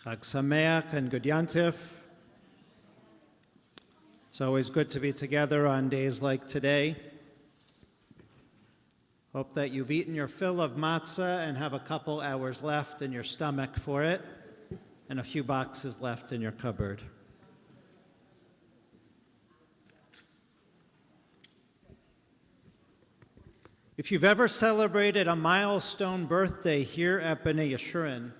Chag Sameach and Good Yantif. It's always good to be together on days like today. Hope that you've eaten your fill of matzah and have a couple hours left in your stomach for it, and a few boxes left in your cupboard. If you've ever celebrated a milestone birthday here at B'nai Yeshurun,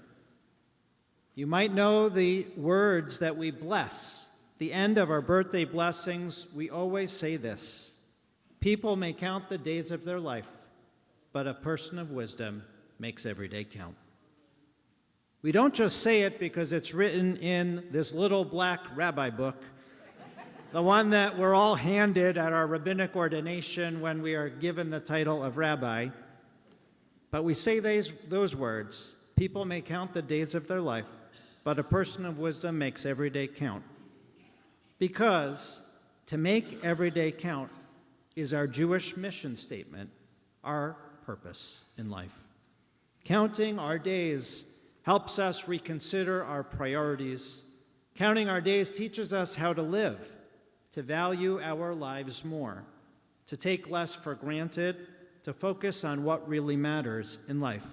you might know the words that we bless. The end of our birthday blessings, we always say this: people may count the days of their life, but a person of wisdom makes every day count. We don't just say it because it's written in this little black rabbi book, the one that we're all handed at our rabbinic ordination when we are given the title of rabbi, but we say those words: people may count the days of their life, but a person of wisdom makes every day count. Because to make every day count is our Jewish mission statement, our purpose in life. Counting our days helps us reconsider our priorities. Counting our days teaches us how to live, to value our lives more, to take less for granted, to focus on what really matters in life.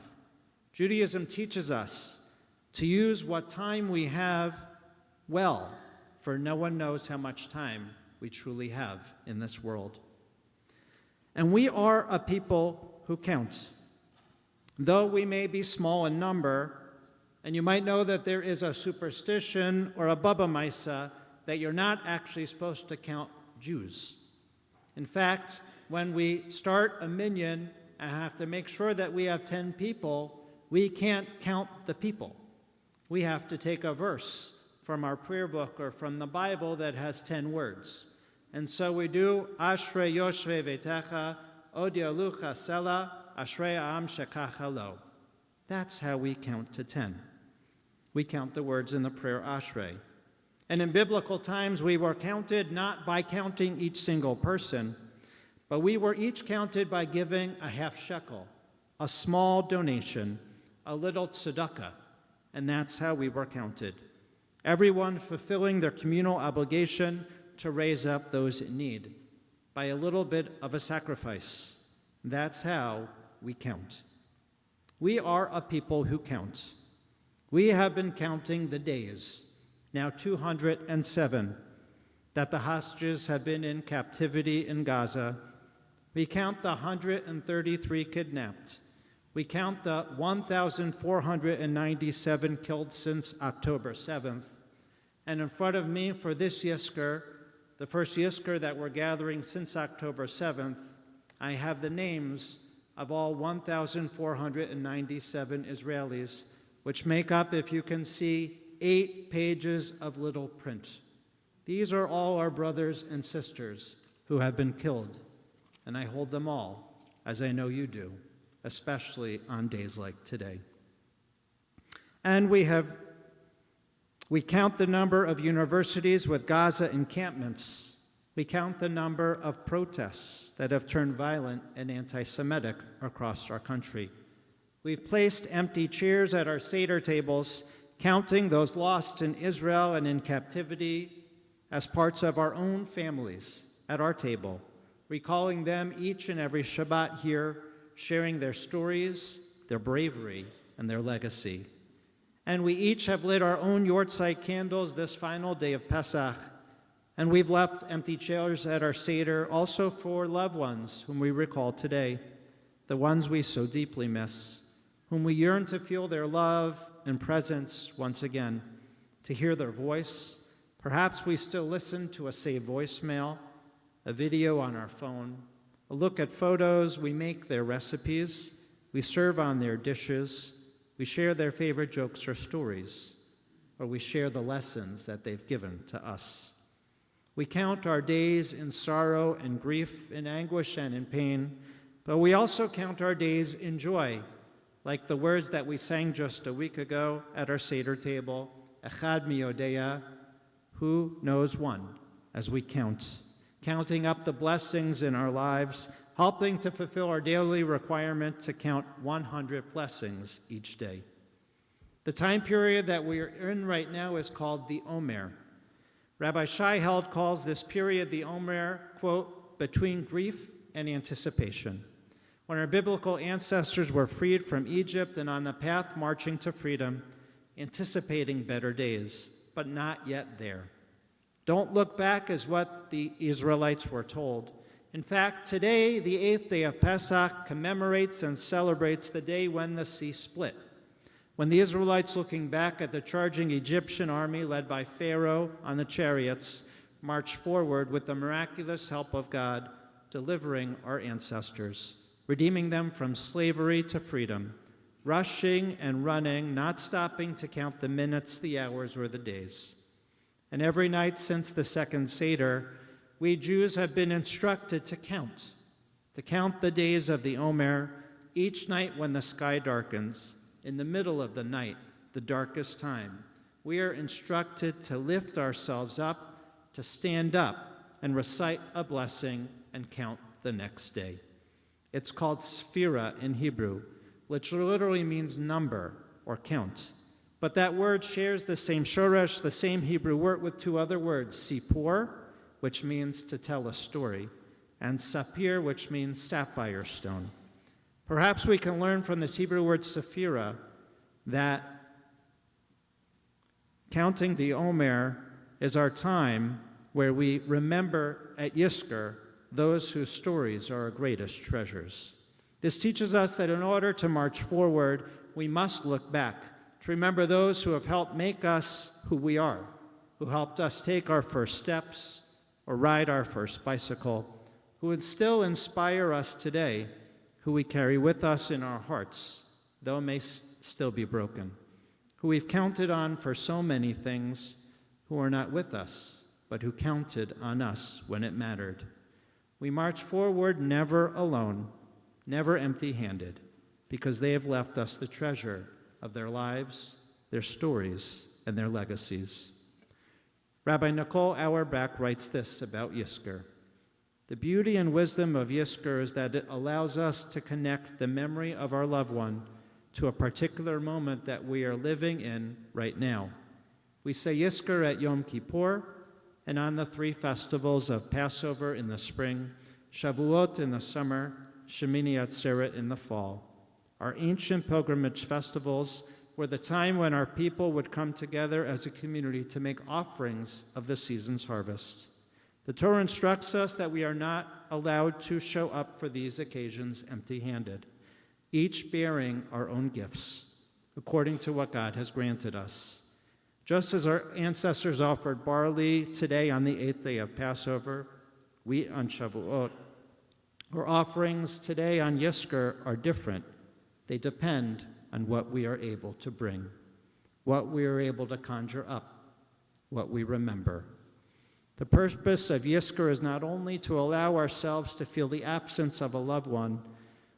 Judaism teaches us to use what time we have well, for no one knows how much time we truly have in this world. And we are a people who count. Though we may be small in number, and you might know that there is a superstition or a Baba Maisa that you're not actually supposed to count Jews. In fact, when we start a minyan and have to make sure that we have 10 people, we can't count the people. We have to take a verse from our prayer book or from the Bible that has 10 words. And so we do Ashrei Yoshvei Vetecha, Od Yalucha Sela, Ashrei Am Shekacha Lo. That's how we count to 10. We count the words in the prayer Ashrei. And in biblical times, we were counted not by counting each single person, but we were each counted by giving a half shekel, a small donation, a little tzedakah, and that's how we were counted. Everyone fulfilling their communal obligation to raise up those in need by a little bit of a sacrifice. That's how we count. We are a people who count. We have been counting the days, now 207, that the hostages have been in captivity in Gaza. We count the 133 kidnapped. We count the 1,497 killed since October 7th. And in front of me for this Yizkor, the first Yizkor that we're gathering since October 7th, I have the names of all 1,497 Israelis, which make up, if you can see, 8 pages of little print. These are all our brothers and sisters who have been killed, and I hold them all, as I know you do, especially on days like today. And we count the number of universities with Gaza encampments. We count the number of protests that have turned violent and anti-Semitic across our country. We've placed empty chairs at our Seder tables, counting those lost in Israel and in captivity as parts of our own families at our table, recalling them each and every Shabbat here, sharing their stories, their bravery, and their legacy. And we each have lit our own Yortzeit candles this final day of Pesach, and we've left empty chairs at our Seder also for loved ones whom we recall today, the ones we so deeply miss, whom we yearn to feel their love and presence once again, to hear their voice. Perhaps we still listen to a saved voicemail, a video on our phone, a look at photos, we make their recipes, we serve on their dishes, we share their favorite jokes or stories, or we share the lessons that they've given to us. We count our days in sorrow and grief, in anguish and in pain, but we also count our days in joy, like the words that we sang just a week ago at our Seder table, Echad mi yodeya, who knows one, as we count, counting up the blessings in our lives, helping to fulfill our daily requirement to count 100 blessings each day. The time period that we are in right now is called the Omer. Rabbi Scheiheld calls this period the Omer, quote, between grief and anticipation. When our biblical ancestors were freed from Egypt and on the path marching to freedom, anticipating better days, but not yet there. Don't look back is what the Israelites were told. In fact, today, the 8th day of Pesach, commemorates and celebrates the day when the sea split. When the Israelites, looking back at the charging Egyptian army led by Pharaoh on the chariots, marched forward with the miraculous help of God, delivering our ancestors, redeeming them from slavery to freedom, rushing and running, not stopping to count the minutes, the hours, or the days. And every night since the second Seder, we Jews have been instructed to count the days of the Omer, each night when the sky darkens, in the middle of the night, the darkest time. We are instructed to lift ourselves up, to stand up and recite a blessing and count the next day. It's called Sphira in Hebrew, which literally means number or count. But that word shares the same shoresh, the same Hebrew word, with two other words, sipor, which means to tell a story, and sapir, which means sapphire stone. Perhaps we can learn from this Hebrew word sephira that counting the Omer is our time where we remember at Yizkor those whose stories are our greatest treasures. This teaches us that in order to march forward, we must look back, to remember those who have helped make us who we are, who helped us take our first steps or ride our first bicycle, who would still inspire us today, who we carry with us in our hearts, though may still be broken, who we've counted on for so many things, who are not with us, but who counted on us when it mattered. We march forward never alone, never empty-handed, because they have left us the treasure of their lives, their stories, and their legacies. Rabbi Nicole Auerbach writes this about Yizkor. The beauty and wisdom of Yizkor is that it allows us to connect the memory of our loved one to a particular moment that we are living in right now. We say Yizkor at Yom Kippur and on the three festivals of Passover in the spring, Shavuot in the summer, Shemini Atzeret in the fall. Our ancient pilgrimage festivals were the time when our people would come together as a community to make offerings of the season's harvest. The Torah instructs us that we are not allowed to show up for these occasions empty-handed, each bearing our own gifts, according to what God has granted us. Just as our ancestors offered barley today on the 8th day of Passover, wheat on Shavuot, our offerings today on Yizkor are different. They depend on what we are able to bring, what we are able to conjure up, what we remember. The purpose of Yizkor is not only to allow ourselves to feel the absence of a loved one,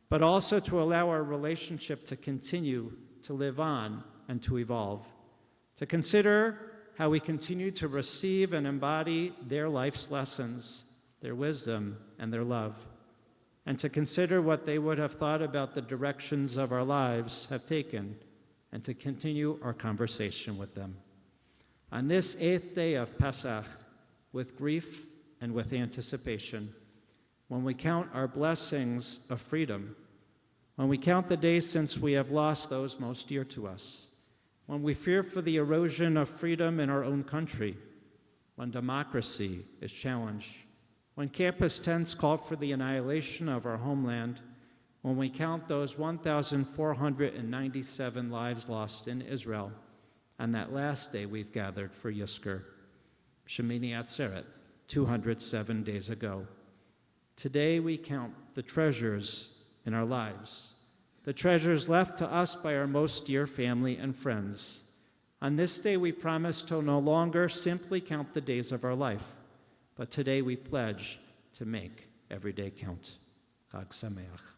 but also to allow our relationship to continue to live on and to evolve, to consider how we continue to receive and embody their life's lessons, their wisdom, and their love, and to consider what they would have thought about the directions of our lives have taken, and to continue our conversation with them. On this 8th day of Pesach, with grief and with anticipation, when we count our blessings of freedom, when we count the days since we have lost those most dear to us, when we fear for the erosion of freedom in our own country, when democracy is challenged, when campus tents call for the annihilation of our homeland, when we count those 1,497 lives lost in Israel, on that last day we've gathered for Yizkor, Shemini Atzeret, 207 days ago. Today we count the treasures in our lives, the treasures left to us by our most dear family and friends. On this day we promise to no longer simply count the days of our life, but today we pledge to make every day count. Chag Sameach.